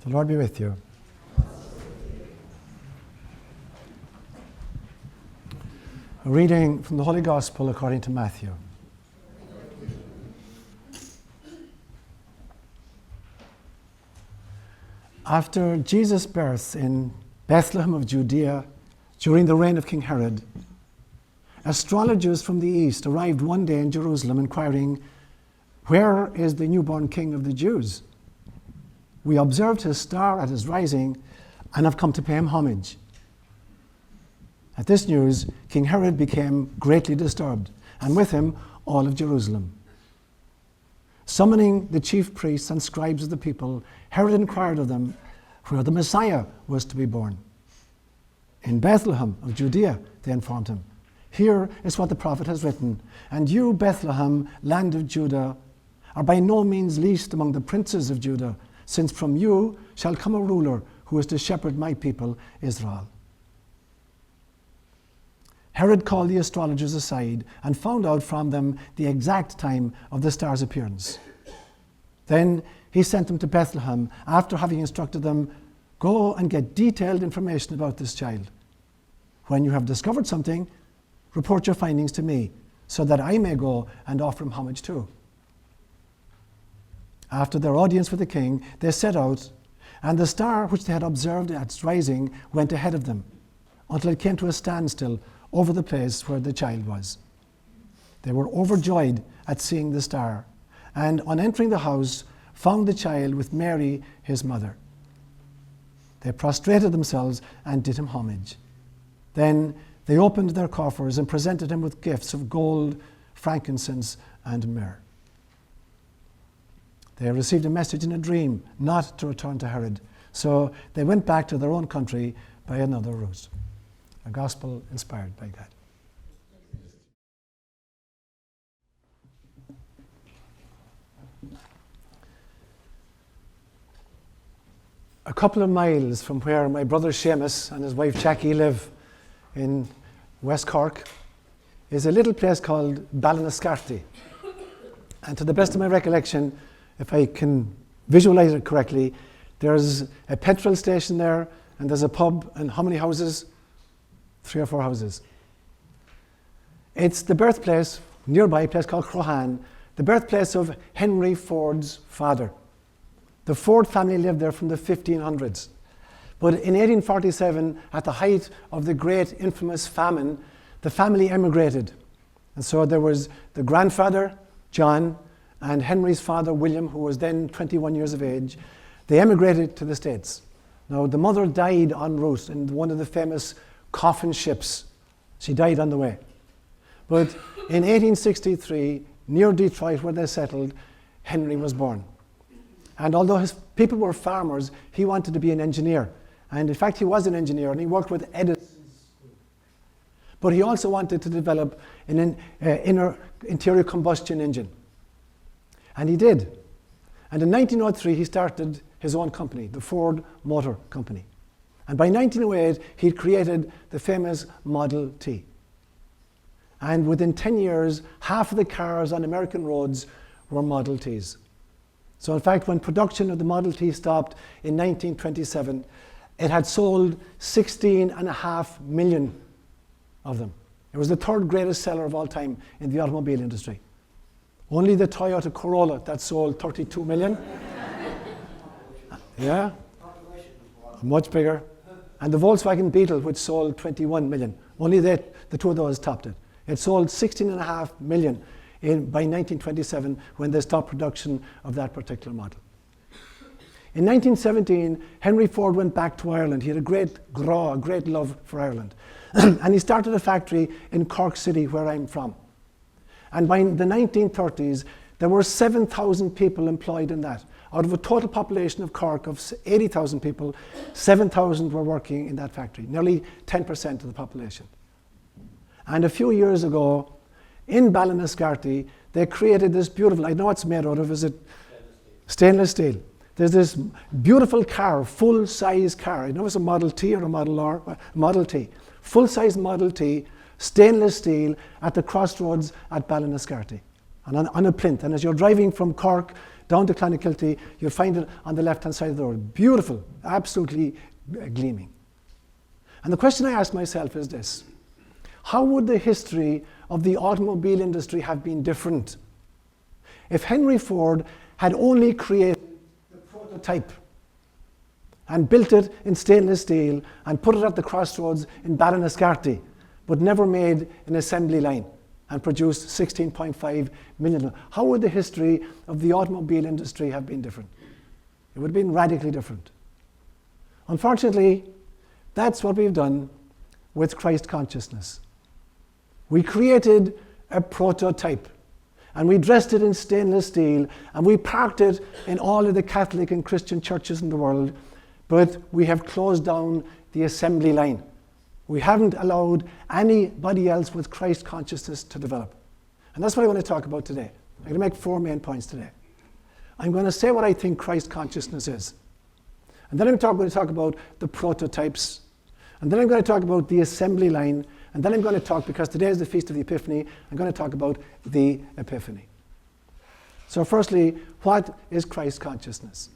The Lord be with you. A reading from the Holy Gospel according to Matthew. After Jesus' birth in Bethlehem of Judea during the reign of King Herod, astrologers from the east arrived one day in Jerusalem inquiring, "Where is the newborn King of the Jews? We observed his star at his rising and have come to pay him homage." At this news, King Herod became greatly disturbed, and with him all of Jerusalem. Summoning the chief priests and scribes of the people, Herod inquired of them where the Messiah was to be born. "In Bethlehem of Judea," they informed him. "Here is what the prophet has written. And you, Bethlehem, land of Judah, are by no means least among the princes of Judah, since from you shall come a ruler who is to shepherd my people Israel." Herod called the astrologers aside and found out from them the exact time of the star's appearance. Then he sent them to Bethlehem after having instructed them, "Go and get detailed information about this child. When you have discovered something, report your findings to me, so that I may go and offer him homage too." After their audience with the king, they set out, and the star which they had observed at its rising went ahead of them, until it came to a standstill over the place where the child was. They were overjoyed at seeing the star, and on entering the house, found the child with Mary, his mother. They prostrated themselves and did him homage. Then they opened their coffers and presented him with gifts of gold, frankincense, and myrrh. They received a message in a dream not to return to Herod, so they went back to their own country by another route. A gospel inspired by God. A couple of miles from where my brother Seamus and his wife Jackie live in West Cork is a little place called Ballinascarthy. And to the best of my recollection, if I can visualize it correctly, there's a petrol station there, and there's a pub, and how many houses? 3 or 4 houses. It's the birthplace, nearby a place called Crohan, the birthplace of Henry Ford's father. The Ford family lived there from the 1500s. But in 1847, at the height of the great infamous famine, the family emigrated. And so there was the grandfather, John, and Henry's father, William, who was then 21 years of age. They emigrated to the States. Now, the mother died en route in one of the famous coffin ships. She died on the way. But in 1863, near Detroit, where they settled, Henry was born. And although his people were farmers, he wanted to be an engineer. And in fact, he was an engineer, and he worked with Edison. But he also wanted to develop an interior combustion engine. And he did. And in 1903, he started his own company, the Ford Motor Company. And by 1908, he'd created the famous Model T. And within 10 years, half of the cars on American roads were Model Ts. So in fact, when production of the Model T stopped in 1927, it had sold 16.5 million of them. It was the third greatest seller of all time in the automobile industry. Only the Toyota Corolla that sold 32 million. Yeah, much bigger. And the Volkswagen Beetle, which sold 21 million. Only the two of those topped it. It sold 16.5 million by 1927 when they stopped production of that particular model. In 1917, Henry Ford went back to Ireland. He had a great love for Ireland. And he started a factory in Cork City, where I'm from. And by the 1930s, there were 7,000 people employed in that. Out of a total population of Cork of 80,000 people, 7,000 were working in that factory, nearly 10% of the population. And a few years ago, in Ballinascarthy, they created this beautiful, I know what it's made out of, is it? Stainless steel. There's this beautiful car, full-size car. I know it's a Model T or a Model R, Model T. Full-size Model T, stainless steel, at the crossroads at Ballinascarthy. and on a plinth. And as you're driving from Cork down to Clonakilty, you'll find it on the left-hand side of the road. Beautiful, absolutely gleaming. And the question I ask myself is this: how would the history of the automobile industry have been different if Henry Ford had only created the prototype and built it in stainless steel and put it at the crossroads in Ballinascarty, but never made an assembly line and produced 16.5 million? How would the history of the automobile industry have been different? It would have been radically different. Unfortunately, that's what we've done with Christ consciousness. We created a prototype, and we dressed it in stainless steel, and we parked it in all of the Catholic and Christian churches in the world, but we have closed down the assembly line. We haven't allowed anybody else with Christ consciousness to develop. And that's what I want to talk about today. I'm going to make 4 main points today. I'm going to say what I think Christ consciousness is. And then I'm going to talk about the prototypes. And then I'm going to talk about the assembly line. And then I'm going to talk, because today is the Feast of the Epiphany, I'm going to talk about the Epiphany. So firstly, what is Christ consciousness?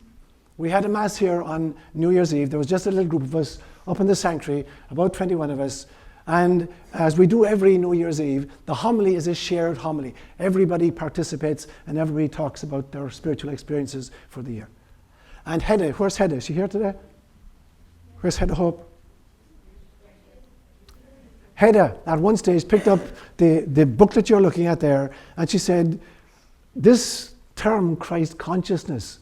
We had a Mass here on New Year's Eve. There was just a little group of us up in the sanctuary, about 21 of us. And as we do every New Year's Eve, the homily is a shared homily. Everybody participates and everybody talks about their spiritual experiences for the year. And Hedda, where's Hedda? Is she here today? Where's Hedda Hope? Hedda, at one stage, picked up the booklet you're looking at there, and she said, this term, Christ consciousness,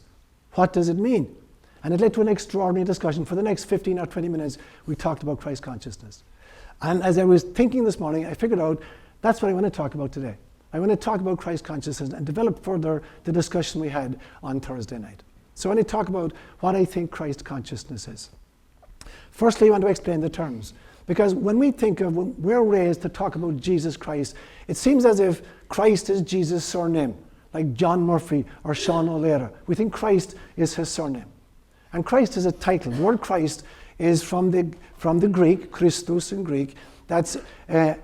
what does it mean? And it led to an extraordinary discussion. For the next 15 or 20 minutes, we talked about Christ consciousness. And as I was thinking this morning, I figured out that's what I want to talk about today. I want to talk about Christ consciousness and develop further the discussion we had on Thursday night. So I want to talk about what I think Christ consciousness is. Firstly, I want to explain the terms. Because when we're raised to talk about Jesus Christ, it seems as if Christ is Jesus' surname, like John Murphy or Sean O'Leary. We think Christ is his surname. And Christ is a title. The word Christ is from the Greek, Christos in Greek. That's a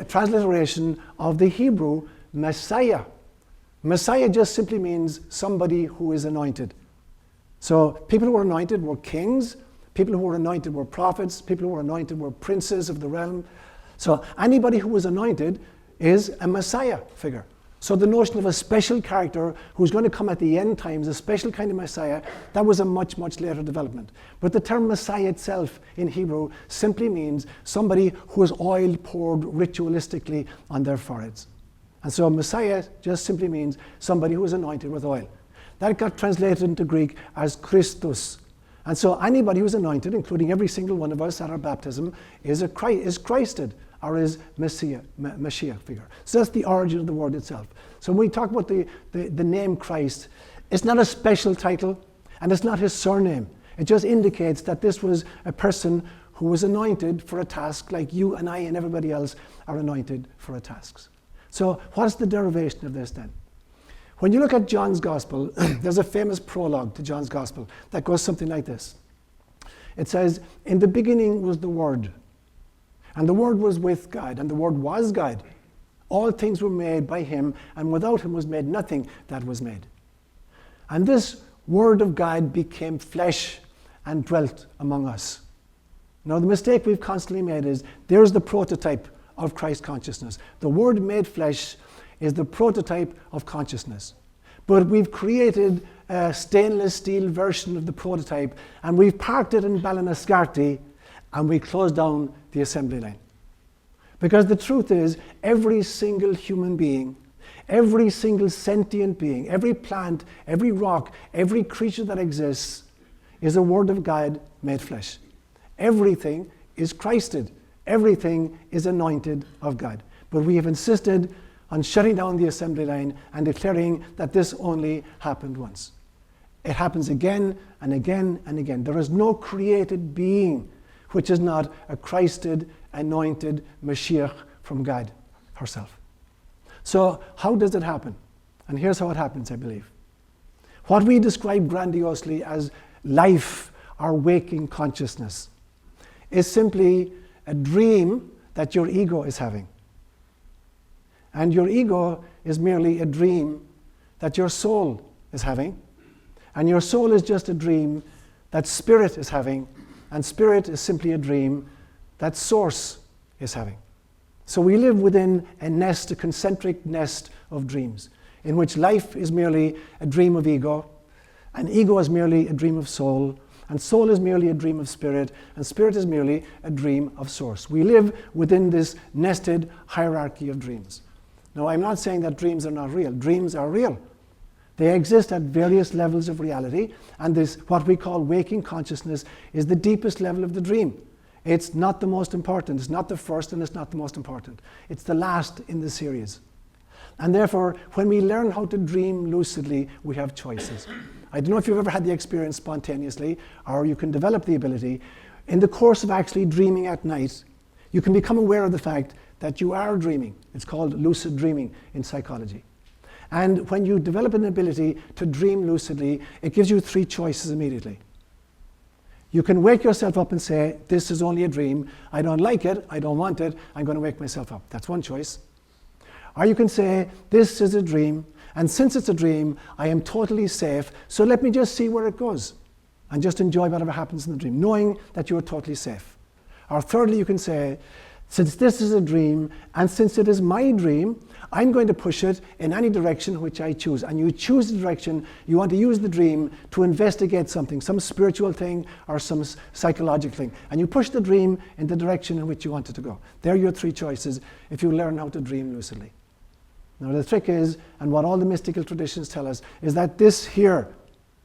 transliteration of the Hebrew Messiah. Messiah just simply means somebody who is anointed. So people who were anointed were kings. People who were anointed were prophets. People who were anointed were princes of the realm. So anybody who was anointed is a Messiah figure. So the notion of a special character who's going to come at the end times, a special kind of Messiah, that was a much, much later development. But the term Messiah itself in Hebrew simply means somebody who has oil poured ritualistically on their foreheads. And so Messiah just simply means somebody who is anointed with oil. That got translated into Greek as Christos. And so anybody who's anointed, including every single one of us at our baptism, is Christed, or is Mashiach figure. So that's the origin of the word itself. So when we talk about the name Christ, it's not a special title, and it's not his surname. It just indicates that this was a person who was anointed for a task like you and I and everybody else are anointed for a task. So what's the derivation of this then? When you look at John's Gospel, there's a famous prologue to John's Gospel that goes something like this. It says, in the beginning was the Word, and the Word was with God, and the Word was God. All things were made by him, and without him was made nothing that was made. And this Word of God became flesh and dwelt among us. Now the mistake we've constantly made is, there's the prototype of Christ consciousness. The Word made flesh is the prototype of consciousness. But we've created a stainless steel version of the prototype, and we've parked it in Ballinascarty, and we closed down the assembly line. Because the truth is, every single human being, every single sentient being, every plant, every rock, every creature that exists is a Word of God made flesh. Everything is Christed. Everything is anointed of God. But we have insisted on shutting down the assembly line and declaring that this only happened once. It happens again and again and again. There is no created being which is not a Christed, anointed Mashiach from God herself. So how does it happen? And here's how it happens, I believe. What we describe grandiosely as life or waking consciousness is simply a dream that your ego is having. And your ego is merely a dream that your soul is having, and your soul is just a dream that spirit is having, and spirit is simply a dream that source is having. So we live within a nest, a concentric nest of dreams, in which life is merely a dream of ego, and ego is merely a dream of soul, and soul is merely a dream of spirit, and spirit is merely a dream of source. We live within this nested hierarchy of dreams. Now, I'm not saying that dreams are not real. Dreams are real. They exist at various levels of reality, and this, what we call waking consciousness, is the deepest level of the dream. It's not the most important. It's not the first, and it's not the most important. It's the last in the series. And therefore, when we learn how to dream lucidly, we have choices. I don't know if you've ever had the experience spontaneously, or you can develop the ability. In the course of actually dreaming at night, you can become aware of the fact that you are dreaming. It's called lucid dreaming in psychology. And when you develop an ability to dream lucidly, it gives you three choices immediately. You can wake yourself up and say, this is only a dream. I don't like it. I don't want it. I'm going to wake myself up. That's one choice. Or you can say, this is a dream. And since it's a dream, I am totally safe. So let me just see where it goes and just enjoy whatever happens in the dream, knowing that you are totally safe. Or thirdly, you can say, since this is a dream, and since it is my dream, I'm going to push it in any direction which I choose. And you choose the direction, you want to use the dream to investigate something, some spiritual thing or some psychological thing. And you push the dream in the direction in which you want it to go. There are your three choices if you learn how to dream lucidly. Now the trick is, and what all the mystical traditions tell us, is that this here,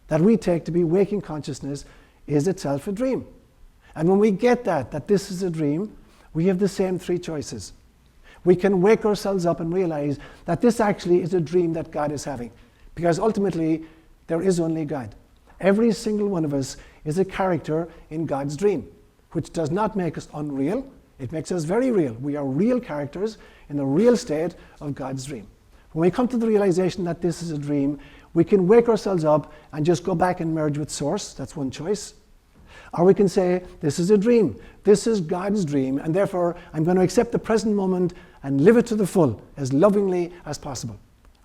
that we take to be waking consciousness, is itself a dream. And when we get that this is a dream, we have the same three choices. We can wake ourselves up and realize that this actually is a dream that God is having. Because ultimately, there is only God. Every single one of us is a character in God's dream, which does not make us unreal. It makes us very real. We are real characters in the real state of God's dream. When we come to the realization that this is a dream, we can wake ourselves up and just go back and merge with Source. That's one choice. Or we can say, this is a dream. This is God's dream, and therefore I'm going to accept the present moment and live it to the full, as lovingly as possible.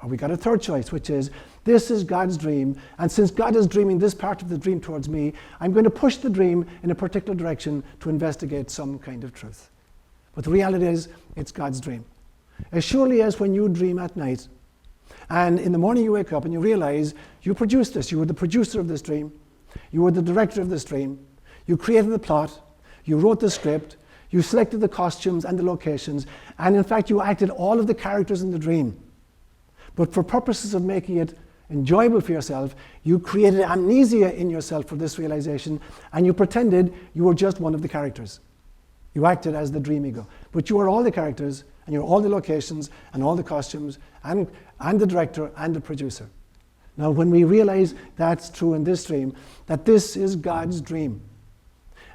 Or we got a third choice, which is, this is God's dream, and since God is dreaming this part of the dream towards me, I'm going to push the dream in a particular direction to investigate some kind of truth. But the reality is, it's God's dream. As surely as when you dream at night, and in the morning you wake up and you realize you produced this, you were the producer of this dream, you were the director of this dream, you created the plot, you wrote the script, you selected the costumes and the locations, and in fact you acted all of the characters in the dream. But for purposes of making it enjoyable for yourself, you created amnesia in yourself for this realization, and you pretended you were just one of the characters. You acted as the dream ego. But you are all the characters, and you're all the locations, and all the costumes, and the director, and the producer. Now when we realize that's true in this dream, that this is God's dream,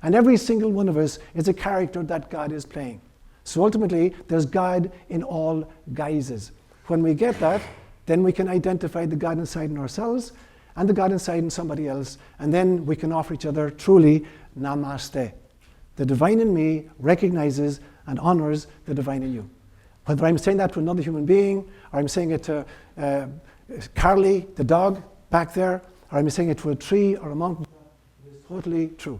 and every single one of us is a character that God is playing. So ultimately, there's God in all guises. When we get that, then we can identify the God inside in ourselves and the God inside in somebody else, and then we can offer each other truly namaste. The divine in me recognizes and honors the divine in you. Whether I'm saying that to another human being, or I'm saying it to Carly, the dog, back there, or I'm saying it to a tree or a mountain, it is totally true.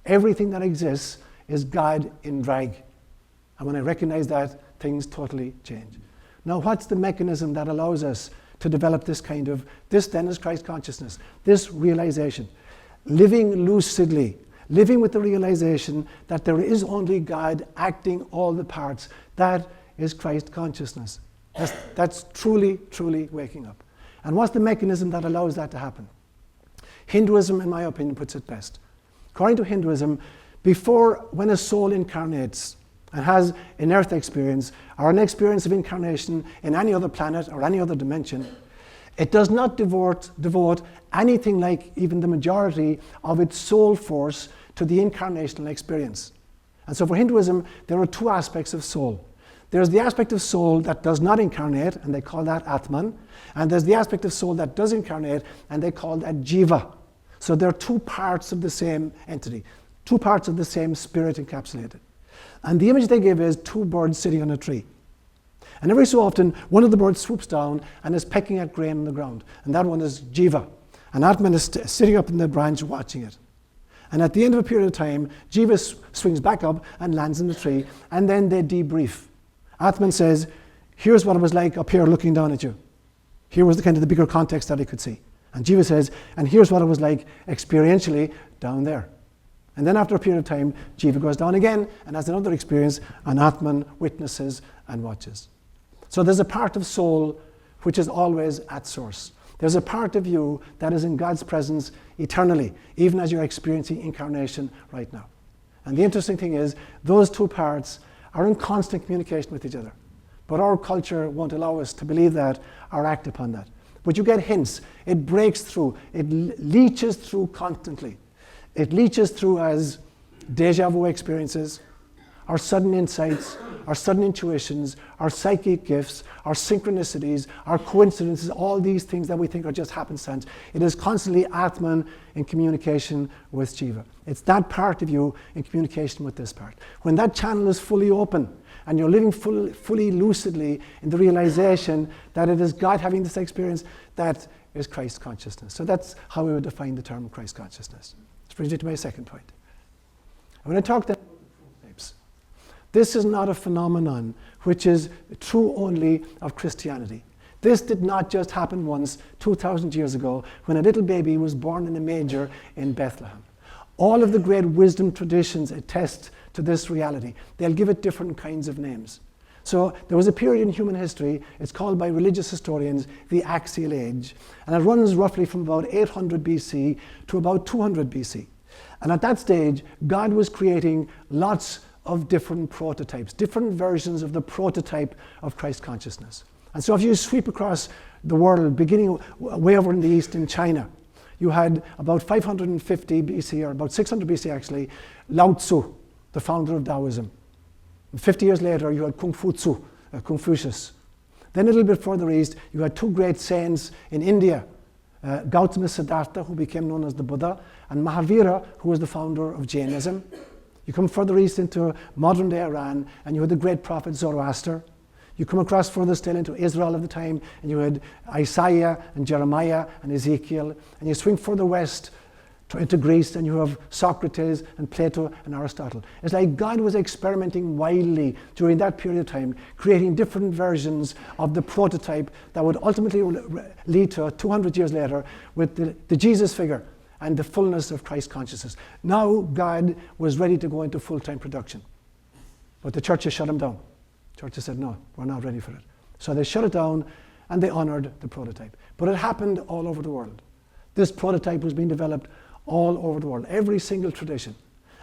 Everything that exists is God in drag. And when I recognize that, things totally change. Now, what's the mechanism that allows us to develop this kind of, this then is Christ consciousness, this realization? Living lucidly, living with the realization that there is only God acting all the parts. That is Christ consciousness. That's truly, truly waking up. And what's the mechanism that allows that to happen? Hinduism, in my opinion, puts it best. According to Hinduism, when a soul incarnates and has an earth experience or an experience of incarnation in any other planet or any other dimension, it does not devote anything like even the majority of its soul force to the incarnational experience. And so for Hinduism, there are two aspects of soul. There's the aspect of soul that does not incarnate, and they call that Atman. And there's the aspect of soul that does incarnate, and they call that Jiva. So they're two parts of the same entity, two parts of the same spirit encapsulated. And the image they give is two birds sitting on a tree. And every so often, one of the birds swoops down and is pecking at grain on the ground. And that one is Jiva. And Atman is sitting up in the branch watching it. And at the end of a period of time, Jiva swings back up and lands in the tree, and then they debrief. Atman says, here's what it was like up here looking down at you. Here was the kind of the bigger context that he could see. And Jiva says, and here's what it was like experientially down there. And then after a period of time, Jiva goes down again and has another experience, and Atman witnesses and watches. So there's a part of soul which is always at source. There's a part of you that is in God's presence eternally, even as you're experiencing incarnation right now. And the interesting thing is, those two parts are in constant communication with each other. But our culture won't allow us to believe that or act upon that. But you get hints. It breaks through. It leaches through constantly. It leaches through as deja vu experiences, our sudden insights, our sudden intuitions, our psychic gifts, our synchronicities, our coincidences, all these things that we think are just happenstance. It is constantly Atman in communication with Jiva. It's that part of you in communication with this part. When that channel is fully open and you're living fully lucidly in the realization that it is God having this experience, that is Christ consciousness. So that's how we would define the term Christ consciousness. This brings me to my second point. I'm going to talk then about the prototypes. This is not a phenomenon which is true only of Christianity. This did not just happen once 2,000 years ago when a little baby was born in a manger in Bethlehem. All of the great wisdom traditions attest to this reality. They'll give it different kinds of names. So there was a period in human history, it's called by religious historians the Axial Age, and it runs roughly from about 800 BC to about 200 BC. And at that stage, God was creating lots of different prototypes, different versions of the prototype of Christ consciousness. And so if you sweep across the world, beginning way over in the east in China, you had about 550 BC, or about 600 BC actually, Lao Tzu, the founder of Taoism. 50 years later, you had Confucius. Then a little bit further east, you had two great saints in India, Gautama Siddhartha, who became known as the Buddha, and Mahavira, who was the founder of Jainism. You come further east into modern-day Iran, and you had the great prophet Zoroaster. You come across further still into Israel of the time, and you had Isaiah and Jeremiah and Ezekiel. And you swing further west into Greece, and you have Socrates and Plato and Aristotle. It's like God was experimenting wildly during that period of time, creating different versions of the prototype that would ultimately lead to 200 years later with the Jesus figure and the fullness of Christ consciousness. Now God was ready to go into full-time production. But the churches shut him down. The churches said, no, we're not ready for it. So they shut it down and they honored the prototype. But it happened all over the world. This prototype was being developed all over the world, every single tradition.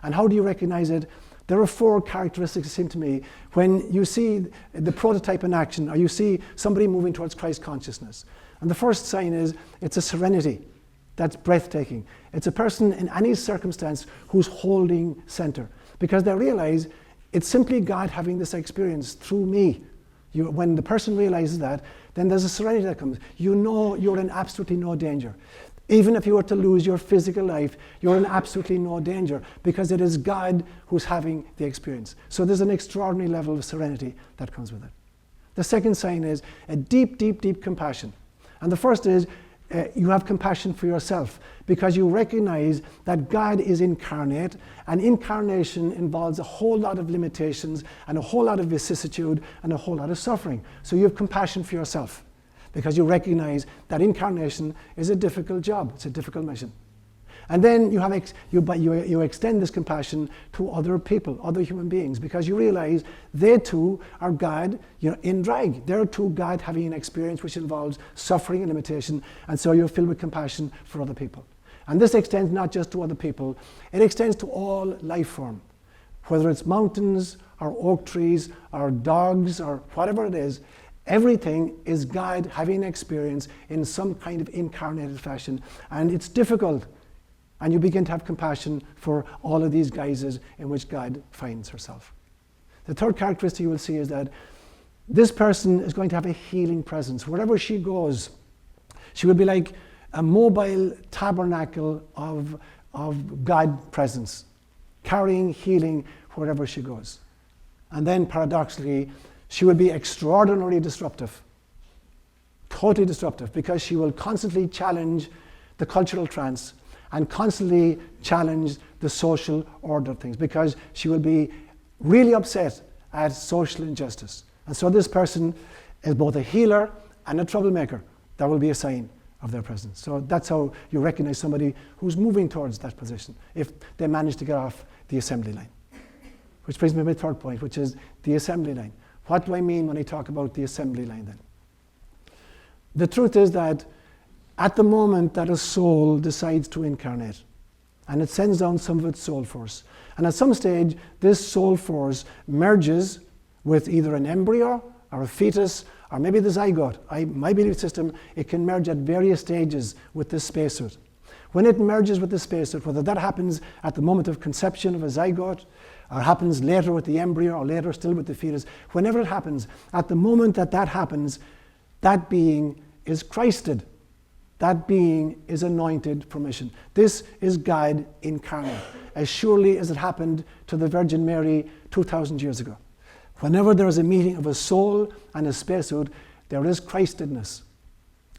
And how do you recognize it? There are four characteristics, it seems to me, when you see the prototype in action, or you see somebody moving towards Christ consciousness. And the first sign is, it's a serenity that's breathtaking. It's a person in any circumstance who's holding center, because they realize it's simply God having this experience through me. When the person realizes that, then there's a serenity that comes. You know you're in absolutely no danger. Even if you were to lose your physical life, you're in absolutely no danger, because it is God who's having the experience. So there's an extraordinary level of serenity that comes with it. The second sign is a deep, deep, deep compassion. And the first is you have compassion for yourself, because you recognize that God is incarnate, and incarnation involves a whole lot of limitations and a whole lot of vicissitude and a whole lot of suffering. So you have compassion for yourself, because you recognize that incarnation is a difficult job, it's a difficult mission. And then you extend this compassion to other people, other human beings, because you realize they too are God, in drag. They're too God having an experience which involves suffering and limitation, and so you're filled with compassion for other people. And this extends not just to other people, it extends to all life form, whether it's mountains or oak trees or dogs or whatever it is. Everything is God having an experience in some kind of incarnated fashion, and it's difficult. And you begin to have compassion for all of these guises in which God finds herself. The third characteristic you will see is that this person is going to have a healing presence. Wherever she goes, she will be like a mobile tabernacle of God presence, carrying healing wherever she goes. And then paradoxically, She will be extraordinarily disruptive, totally disruptive, because she will constantly challenge the cultural trance and constantly challenge the social order of things, because she will be really upset at social injustice. And so this person is both a healer and a troublemaker. That will be a sign of their presence. So that's how you recognize somebody who's moving towards that position, if they manage to get off the assembly line. Which brings me to my third point, which is the assembly line. What do I mean when I talk about the assembly line then? The truth is that at the moment that a soul decides to incarnate, and it sends down some of its soul force, and at some stage this soul force merges with either an embryo or a fetus or maybe the zygote. My belief system, it can merge at various stages with this spacesuit. When it merges with the spacesuit, whether that happens at the moment of conception of a zygote, or happens later with the embryo, or later still with the fetus, whenever it happens, at the moment that that happens, that being is Christed. That being is anointed for mission. This is God incarnate, as surely as it happened to the Virgin Mary 2,000 years ago. Whenever there is a meeting of a soul and a spacesuit, there is Christedness.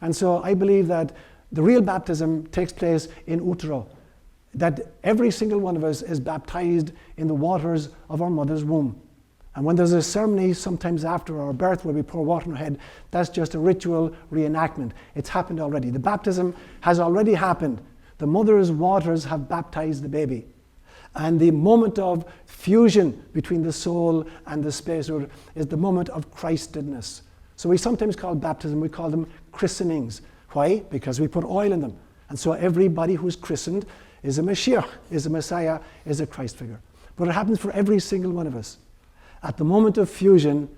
And so I believe that the real baptism takes place in utero, that every single one of us is baptized in the waters of our mother's womb. And when there's a ceremony sometimes after our birth where we pour water on our head, that's just a ritual reenactment. It's happened already. The baptism has already happened. The mother's waters have baptized the baby. And the moment of fusion between the soul and the spacesuit is the moment of Christedness. So we sometimes call baptism, we call them christenings. Why? Because we put oil in them. And so everybody who's christened is a Mashiach, is a Messiah, is a Christ figure. But it happens for every single one of us. At the moment of fusion,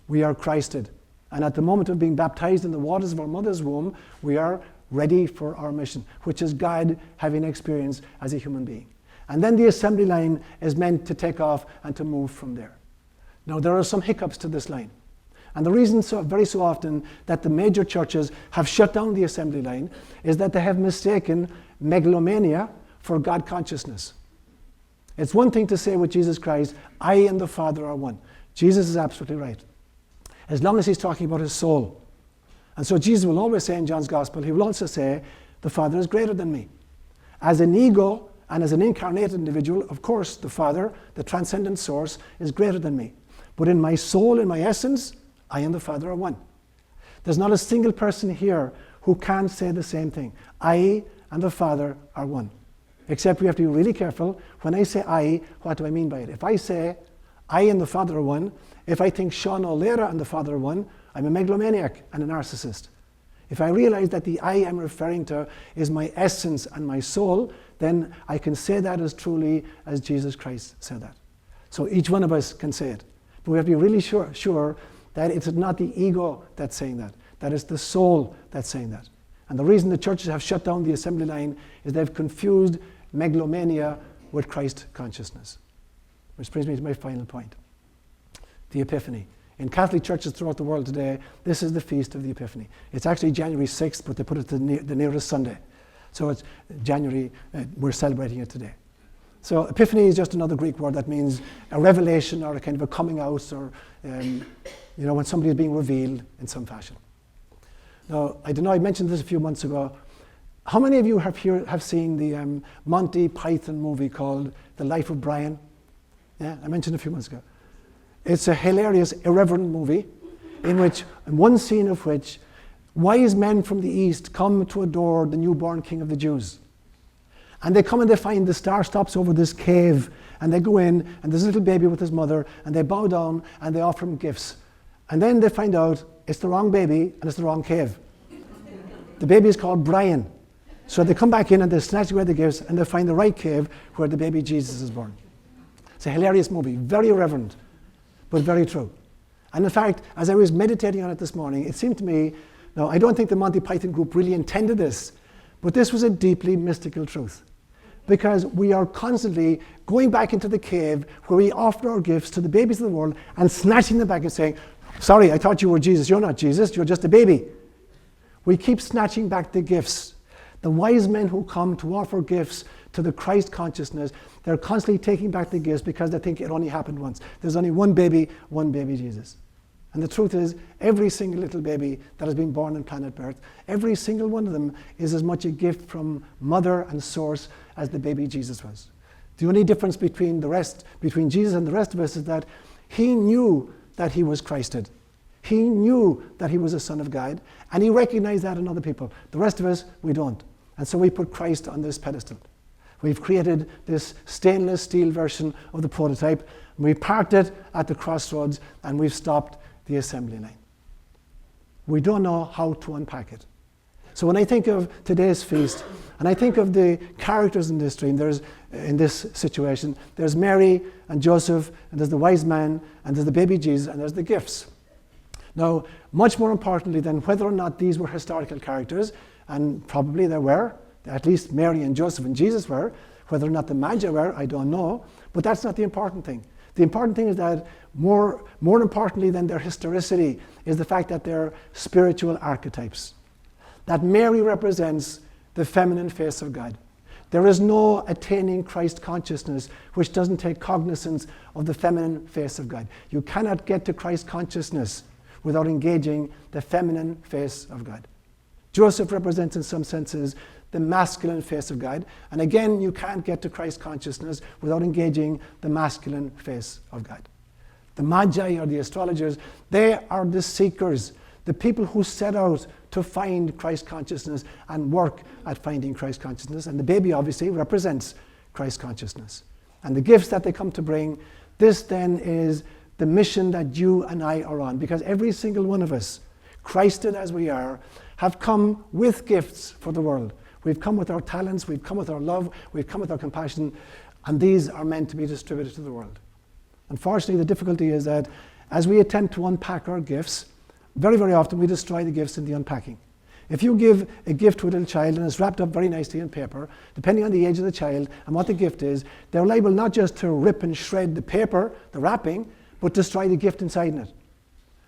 we are Christed. And at the moment of being baptized in the waters of our mother's womb, we are ready for our mission, which is God having experience as a human being. And then the assembly line is meant to take off and to move from there. Now, there are some hiccups to this line. And the reason very so often that the major churches have shut down the assembly line is that they have mistaken megalomania for God consciousness. It's one thing to say with Jesus Christ, I and the Father are one. Jesus is absolutely right, as long as he's talking about his soul. And so Jesus will always say in John's Gospel, he will also say, the Father is greater than me. As an ego and as an incarnated individual, of course, the Father, the transcendent source, is greater than me. But in my soul, in my essence, I and the Father are one. There's not a single person here who can't say the same thing. I and the Father are one. Except we have to be really careful. When I say I, what do I mean by it? If I say I and the Father are one, if I think Sean O'Leary and the Father are one, I'm a megalomaniac and a narcissist. If I realize that the I I'm referring to is my essence and my soul, then I can say that as truly as Jesus Christ said that. So each one of us can say it. But we have to be really sure that it's not the ego that's saying that. That it's the soul that's saying that. And the reason the churches have shut down the assembly line is they've confused megalomania with Christ consciousness. Which brings me to my final point. The Epiphany. In Catholic churches throughout the world today, this is the feast of the Epiphany. It's actually January 6th, but they put it to the nearest Sunday. So it's January, we're celebrating it today. So Epiphany is just another Greek word that means a revelation or a kind of a coming out, or when somebody is being revealed in some fashion. Now, I don't know, I mentioned this a few months ago. How many of you have seen the Monty Python movie called The Life of Brian? Yeah, I mentioned it a few months ago. It's a hilarious, irreverent movie in one scene of which wise men from the east come to adore the newborn king of the Jews. And they come and they find the star stops over this cave, and they go in, and there's a little baby with his mother, and they bow down and they offer him gifts. And then they find out it's the wrong baby and it's the wrong cave. The baby is called Brian. So they come back in and they snatch away the gifts and they find the right cave where the baby Jesus is born. It's a hilarious movie, very irreverent, but very true. And in fact, as I was meditating on it this morning, it seemed to me, now I don't think the Monty Python group really intended this, but this was a deeply mystical truth. Because we are constantly going back into the cave where we offer our gifts to the babies of the world and snatching them back and saying, sorry, I thought you were Jesus. You're not Jesus, you're just a baby. We keep snatching back the gifts. The wise men who come to offer gifts to the Christ consciousness, they're constantly taking back the gifts because they think it only happened once. There's only one baby Jesus. And the truth is, every single little baby that has been born on planet Earth, every single one of them is as much a gift from mother and source as the baby Jesus was. The only difference between Jesus and the rest of us is that he knew that he was Christed. He knew that he was a son of God, and he recognized that in other people. The rest of us, we don't. And so we put Christ on this pedestal. We've created this stainless steel version of the prototype. We parked it at the crossroads, and we've stopped the assembly line. We don't know how to unpack it. So when I think of today's feast, and I think of the characters in this dream, in this situation, there's Mary and Joseph, and there's the wise man, and there's the baby Jesus, and there's the gifts. Now, much more importantly than whether or not these were historical characters, and probably they were, at least Mary and Joseph and Jesus were, whether or not the Magi were, I don't know, but that's not the important thing. The important thing is that more importantly than their historicity is the fact that they're spiritual archetypes. That Mary represents the feminine face of God. There is no attaining Christ consciousness which doesn't take cognizance of the feminine face of God. You cannot get to Christ consciousness without engaging the feminine face of God. Joseph represents in some senses the masculine face of God. And again, you can't get to Christ consciousness without engaging the masculine face of God. The Magi, or the astrologers, they are the seekers, the people who set out to find Christ consciousness and work at finding Christ consciousness. And the baby obviously represents Christ consciousness. And the gifts that they come to bring, this then is the mission that you and I are on. Because every single one of us, Christed as we are, have come with gifts for the world. We've come with our talents, we've come with our love, we've come with our compassion, and these are meant to be distributed to the world. Unfortunately, the difficulty is that as we attempt to unpack our gifts, very, very often we destroy the gifts in the unpacking. If you give a gift to a little child and it's wrapped up very nicely in paper, depending on the age of the child and what the gift is, they're liable not just to rip and shred the paper, the wrapping, but destroy the gift inside it.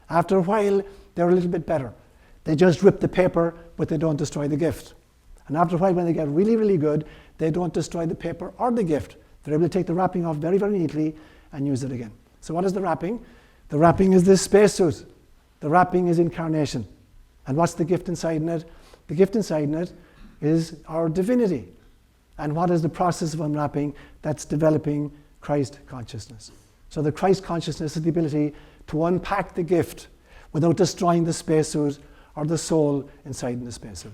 After a while, they're a little bit better. They just rip the paper, but they don't destroy the gift. And after a while, when they get really, really good, they don't destroy the paper or the gift. They're able to take the wrapping off very, very neatly and use it again. So what is the wrapping? The wrapping is this spacesuit. The wrapping is incarnation. And what's the gift inside in it? The gift inside in it is our divinity. And what is the process of unwrapping? That's developing Christ consciousness. So the Christ consciousness is the ability to unpack the gift without destroying the spacesuit or the soul inside in the spacesuit.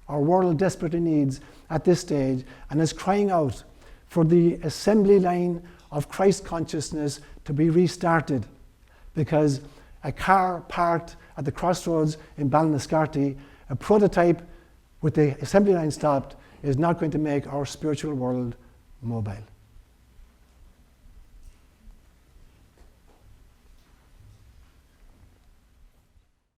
Our world desperately needs at this stage and is crying out for the assembly line of Christ consciousness to be restarted, because a car parked at the crossroads in Clonakilty, a prototype with the assembly line stopped, is not going to make our spiritual world mobile.